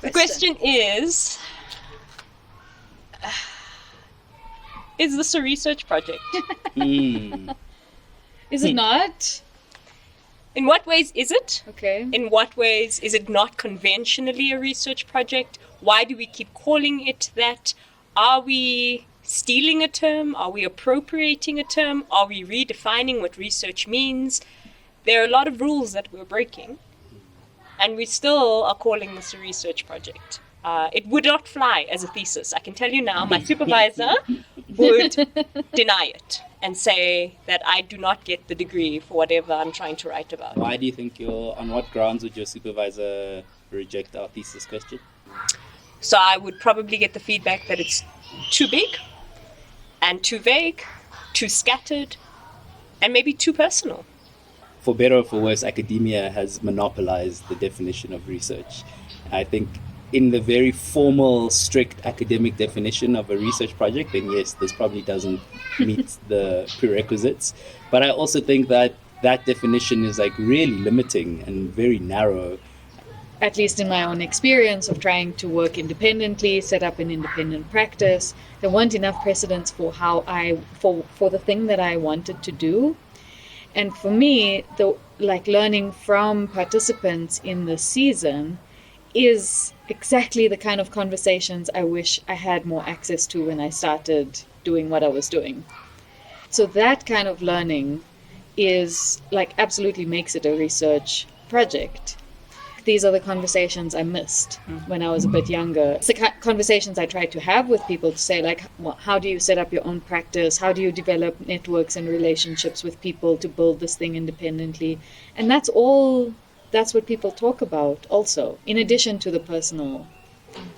The question is this a research project? Is it not? In what ways is it? Okay. In what ways is it not conventionally a research project? Why do we keep calling it that? Are we stealing a term? Are we appropriating a term? Are we redefining what research means? There are a lot of rules that we're breaking, and we still are calling this a research project. It would not fly as a thesis. I can tell you now, my supervisor would deny it and say that I do not get the degree for whatever I'm trying to write about. Why do you think on what grounds would your supervisor reject our thesis question? So I would probably get the feedback that it's too big and too vague, too scattered, and maybe too personal. For better or for worse, academia has monopolized the definition of research. I think in the very formal, strict academic definition of a research project, then yes, this probably doesn't meet the prerequisites. But I also think that that definition is like really limiting and very narrow. At least in my own experience of trying to work independently, set up an independent practice, there weren't enough precedents for for the thing that I wanted to do. And for me, learning from participants in the season is exactly the kind of conversations I wish I had more access to when I started doing what I was doing. So that kind of learning is absolutely makes it a research project. These are the conversations I missed when I was a bit younger. It's the conversations I tried to have with people to say, how do you set up your own practice? How do you develop networks and relationships with people to build this thing independently? And that's what people talk about also, in addition to the personal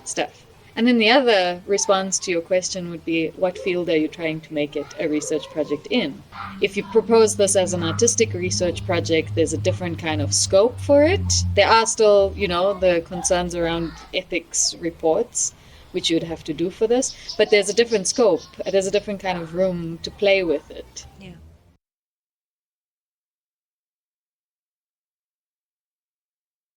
stuff. And then the other response to your question would be, what field are you trying to make it a research project in? If you propose this as an artistic research project, there's a different kind of scope for it. There are still, the concerns around ethics reports, which you'd have to do for this, but there's a different scope. There's a different kind of room to play with it. Yeah.